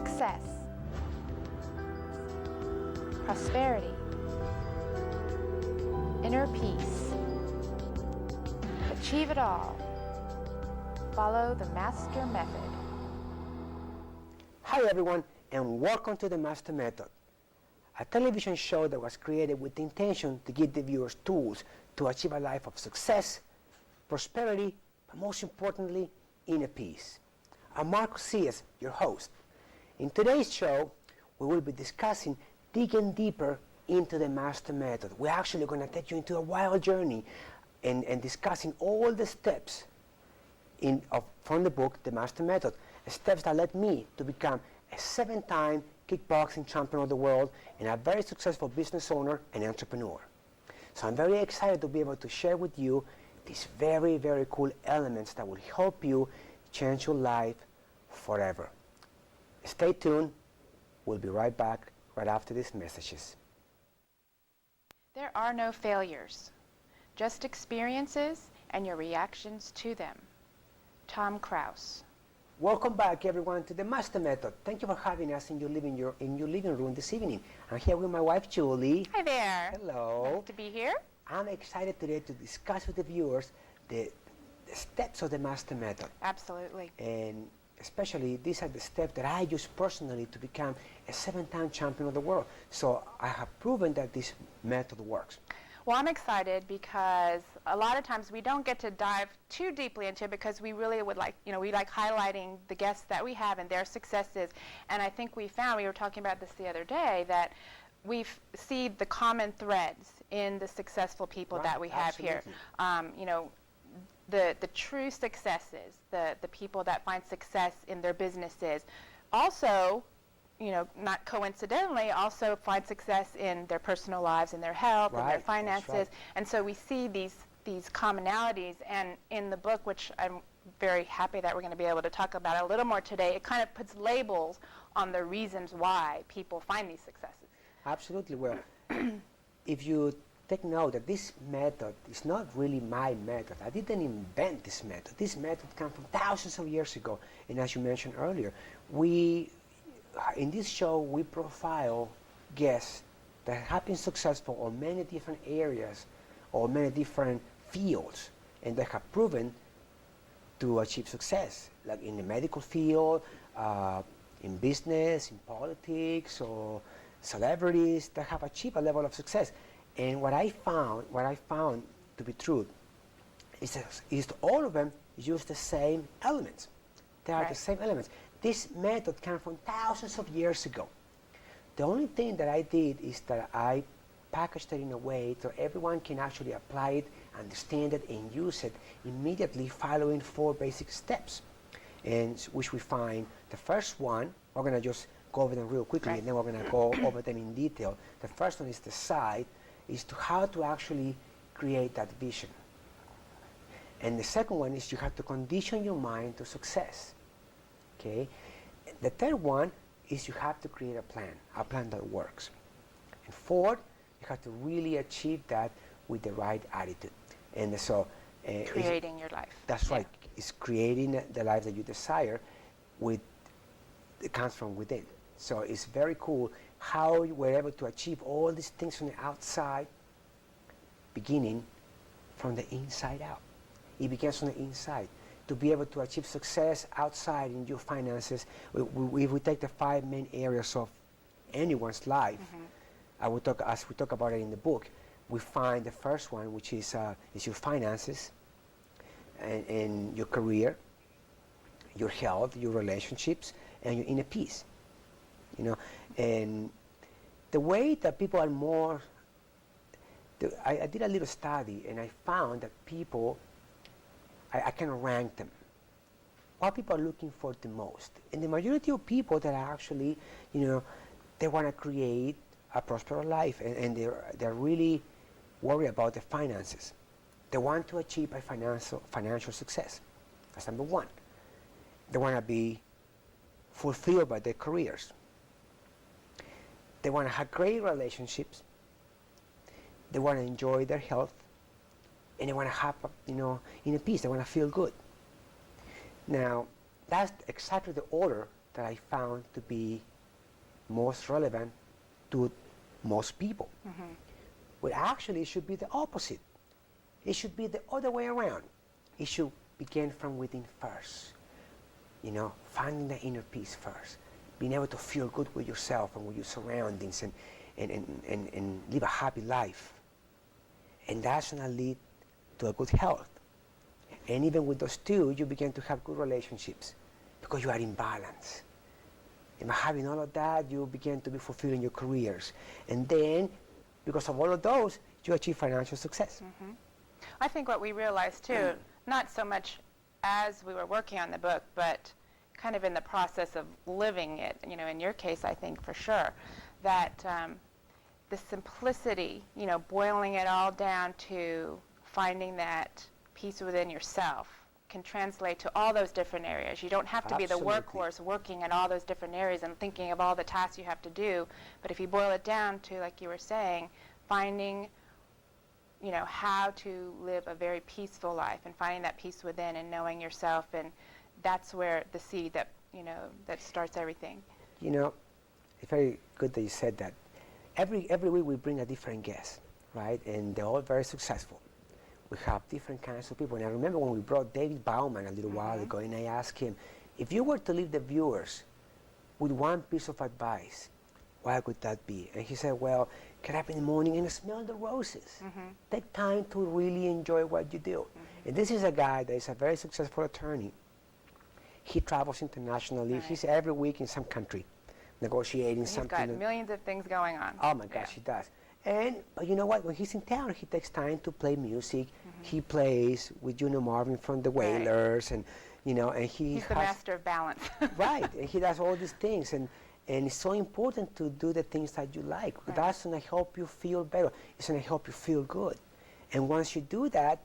success, prosperity, inner peace. Achieve it all. Follow the Master Method. Hi everyone, and welcome to the Master Method, a television show that was created with the intention to give the viewers tools to achieve a life of success, prosperity, but most importantly, inner peace. I'm Marco Sies, your host. In today's show, we will be discussing digging deeper into the Master Method. We're actually going to take you into a wild journey and discussing all the steps from the book, The Master Method, steps that led me to become a 7-time kickboxing champion of the world and a very successful business owner and entrepreneur. So I'm very excited to be able to share with you these very, very cool elements that will help you change your life forever. Stay tuned. We'll be right back right after these messages. There are no failures, just experiences and your reactions to them. Tom Krause. Welcome back, everyone, to the Master Method. Thank you for having us in your living room this evening. I'm here with my wife, Julie. Hi there. Hello. Nice to be here. I'm excited today to discuss with the viewers the steps of the Master Method. Absolutely. And especially, these are the steps that I use personally to become a 7-time champion of the world. So I have proven that this method works. Well, I'm excited because a lot of times we don't get to dive too deeply into it because we really would like, we like highlighting the guests that we have and their successes. And I think we were talking about this the other day, that we see the common threads in the successful people that we have here. The true successes, the people that find success in their businesses. Also, not coincidentally, also find success in their personal lives, in their health, in their finances. Right. And so we see these commonalities. And in the book, which I'm very happy that we're going to be able to talk about a little more today, it kind of puts labels on the reasons why people find these successes. Absolutely. Well, if you take note that this method is not really my method. I didn't invent this method. This method comes from thousands of years ago. And as you mentioned earlier, in this show, we profile guests that have been successful on many different areas or many different fields, and they have proven to achieve success, like in the medical field, in business, in politics, or celebrities that have achieved a level of success. And what I found to be true is that all of them use the same elements. They are the same elements. This method came from thousands of years ago. The only thing that I did is that I packaged it in a way so everyone can actually apply it, understand it, and use it immediately following 4 basic steps, and which we find the first one. We're going to just go over them real quickly, and then we're going to go over them in detail. The first one is the side, is to how to actually create that vision. And the second one is you have to condition your mind to success. Okay. The third one is you have to create a plan that works. And fourth, you have to really achieve that with the right attitude. And so creating your life. That's right. It's creating the life that you desire it comes from within. So it's very cool how you were able to achieve all these things from the outside, beginning from the inside out. It begins from the inside. To be able to achieve success outside in your finances, if we take the 5 main areas of anyone's life, as we talk about it in the book, we find the first one, which is your finances, and your career, your health, your relationships, and your inner peace. And the way that people are more, I did a little study, and I found that people, I can rank them. What people are looking for the most. And the majority of people that are actually, they want to create a prosperous life, and they're really worried about the finances. They want to achieve a financial success. That's number one. They want to be fulfilled by their careers. They want to have great relationships. They want to enjoy their health. And they want to have, inner peace. They want to feel good. Now, that's exactly the order that I found to be most relevant to most people. Well, actually, it should be the opposite. It should be the other way around. It should begin from within first. You know, finding the inner peace first. Being able to feel good with yourself and with your surroundings and live a happy life. And that's going to lead to a good health. And even with those two, you begin to have good relationships because you are in balance. And by having all of that, you begin to be fulfilling your careers. And then, because of all of those, you achieve financial success. I think what we realized too, not so much as we were working on the book, but kind of in the process of living it, you know, in your case, I think for sure, that the simplicity, you know, boiling it all down to finding that peace within yourself can translate to all those different areas. You don't have to be the workhorse working in all those different areas and thinking of all the tasks you have to do, but if you boil it down to, like you were saying, finding, you know, how to live a very peaceful life and finding that peace within and knowing yourself, and that's where the seed that, you know, that starts everything. You know, it's very good that you said that. Every week we bring a different guest, right? And they're all very successful. We have different kinds of people. And I remember when we brought David Bauman a little while ago, and I asked him, if you were to leave the viewers with one piece of advice, what would that be? And he said, well, get up in the morning and smell the roses. Take time to really enjoy what you do. And this is a guy that is a very successful attorney. He travels internationally. Right. He's every week in some country negotiating something. He's got millions of things going on. Oh my gosh, he does. But you know what? When he's in town, he takes time to play music. He plays with Marvin from the Wailers, and you know, and he's the master of balance. Right, and he does all these things, and it's so important to do the things that you like. Right. That's going to help you feel better. It's going to help you feel good, and once you do that,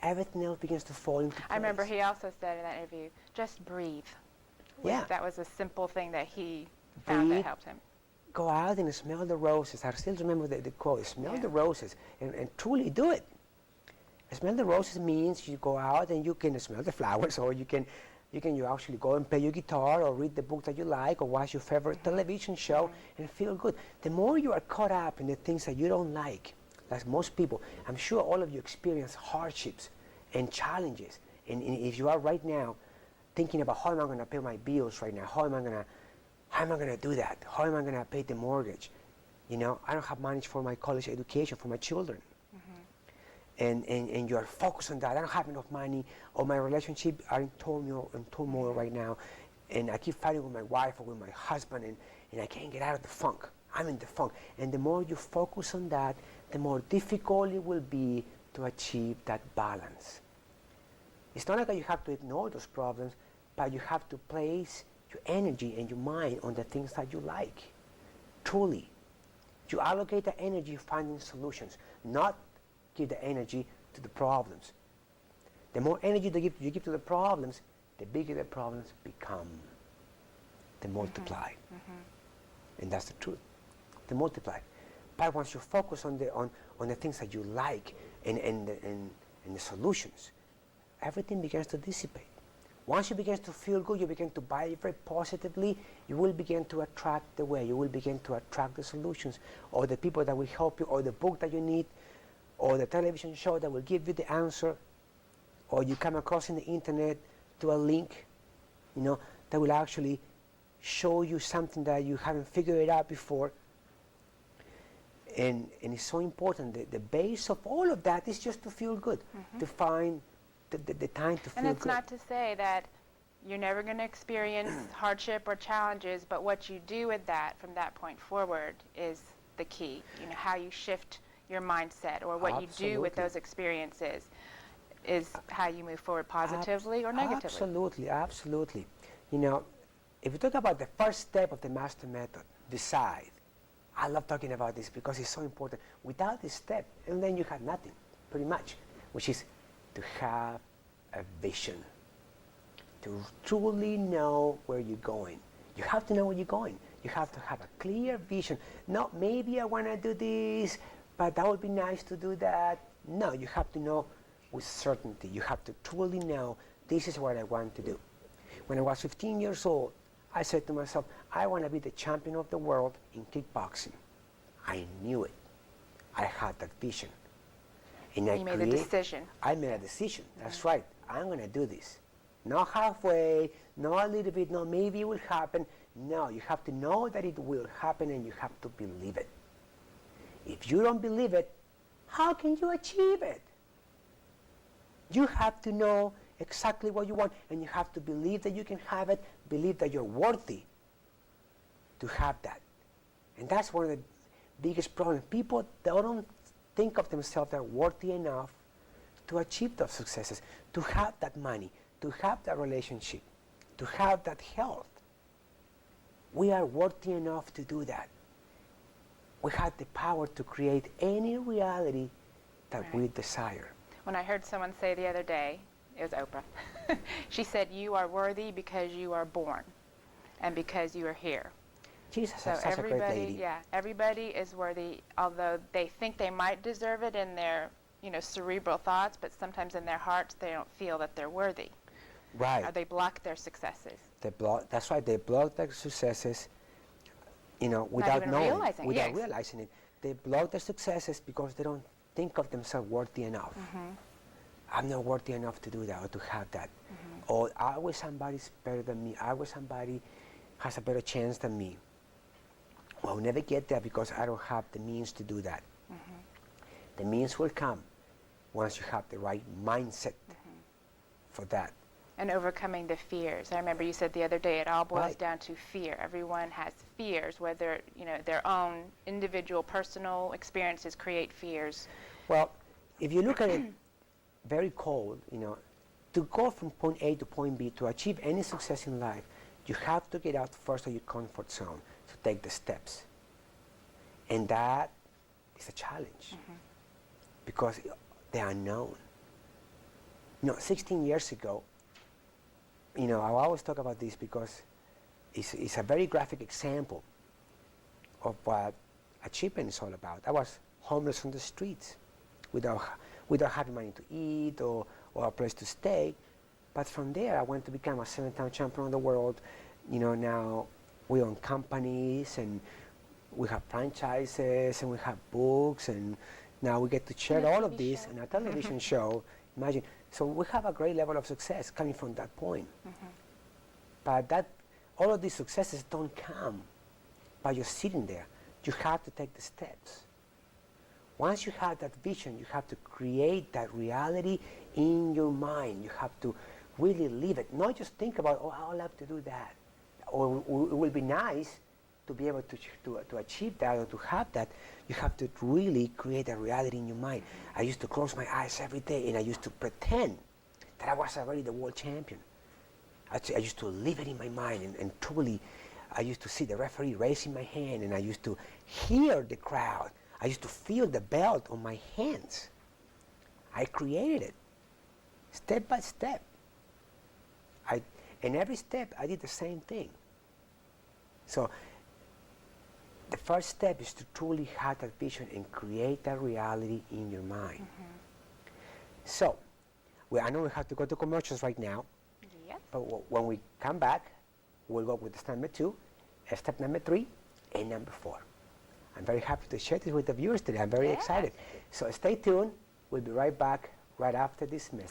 everything else begins to fall into place. I remember he also said in that interview, just breathe. Yeah, that was a simple thing that he found that helped him. Go out and smell the roses. I still remember the quote, smell the roses, and truly do it. Smell the roses means you go out and you can smell the flowers, or you actually go and play your guitar, or read the book that you like, or watch your favorite television show, and feel good. The more you are caught up in the things that you don't like most people, I'm sure all of you experience hardships and challenges. And if you are right now thinking about how am I going to pay my bills right now, how am I going to do that? How am I going to pay the mortgage? You know, I don't have money for my college education for my children. And you are focused on that. I don't have enough money, or my relationship are in turmoil right now, and I keep fighting with my wife or with my husband, and I can't get out of the funk. I'm in the funk. And the more you focus on that, the more difficult it will be to achieve that balance. It's not like you have to ignore those problems, but you have to place your energy and your mind on the things that you like. Truly. You allocate the energy finding solutions, not give the energy to the problems. The more energy you give to the problems, the bigger the problems become. They multiply. And that's the truth. They multiply. But once you focus on the things that you like and the solutions, everything begins to dissipate. Once you begin to feel good, you begin to buy very positively, you will begin to attract the way, you will begin to attract the solutions, or the people that will help you, or the book that you need, or the television show that will give you the answer, or you come across in the internet to a link, you know, that will actually show you something that you haven't figured out before. And it's so important. The base of all of that is just to feel good, to find the time to feel good. And it's not to say that you're never going to experience hardship or challenges, but what you do with that from that point forward is the key. You know, how you shift your mindset, or what you do with those experiences is how you move forward positively or negatively. Absolutely. You know, if you talk about the first step of the master method, decide. I love talking about this because it's so important. Without this step, and then you have nothing, pretty much, which is to have a vision, to truly know where you're going. You have to know where you're going. You have to have a clear vision. Not maybe I want to do this, but that would be nice to do that. No, you have to know with certainty. You have to truly know this is what I want to do. When I was 15 years old, I said to myself, I want to be the champion of the world in kickboxing. I knew it. I had that vision. And You made a decision. I made a decision. That's right. I'm going to do this. Not halfway, not a little bit, no, maybe it will happen. No, you have to know that it will happen and you have to believe it. If you don't believe it, how can you achieve it? You have to know exactly what you want, and you have to believe that you can have it, believe that you're worthy to have that. And that's one of the biggest problems. People, they don't think of themselves as worthy enough to achieve those successes, to have that money, to have that relationship, to have that health. We are worthy enough to do that. We have the power to create any reality that we desire. When I heard someone say the other day, it was Oprah, she said, you are worthy because you are born and because you are here. Jesus, So that's such a great lady. yeah, everybody is worthy, although they think they might deserve it in their, cerebral thoughts, but sometimes in their hearts they don't feel that they're worthy. Right. Or they block their successes. That's right. They block their successes, without even knowing, realizing, without yes. realizing it. They block their successes because they don't think of themselves worthy enough. I'm not worthy enough to do that or to have that. Or I wish somebody's better than me. I wish somebody has a better chance than me. Well, I'll never get there because I don't have the means to do that. The means will come once you have the right mindset for that. And overcoming the fears. I remember you said the other day it all boils Right. down to fear. Everyone has fears, whether their own individual personal experiences create fears. Well, if you look at it very cold, to go from point A to point B, to achieve any success in life, you have to get out first of your comfort zone, to take the steps. And that is a challenge because the unknown. 16 years ago, I always talk about this because it's a very graphic example of what achievement is all about. I was homeless on the streets without having money to eat or a place to stay. But from there, I went to become a 7-time champion of the world. Now we own companies and we have franchises and we have books, and now we get to share all of this in a television show. Imagine. So we have a great level of success coming from that point. But all of these successes don't come by just sitting there. You have to take the steps. Once you have that vision, you have to create that reality in your mind. You have to really live it. Not just think about, I would love to do that. Or it will be nice to be able to achieve that or to have that. You have to really create a reality in your mind. I used to close my eyes every day and I used to pretend that I was already the world champion. I used to live it in my mind and truly, I used to see the referee raising my hand and I used to hear the crowd. I used to feel the belt on my hands. I created it, step by step. And every step, I did the same thing. So the first step is to truly have that vision and create that reality in your mind. So, I know we have to go to commercials right now, Yep. but when we come back, we'll go with step number 2, step number 3, and number 4. I'm very happy to share this with the viewers today. I'm very excited. So stay tuned. We'll be right back right after this message.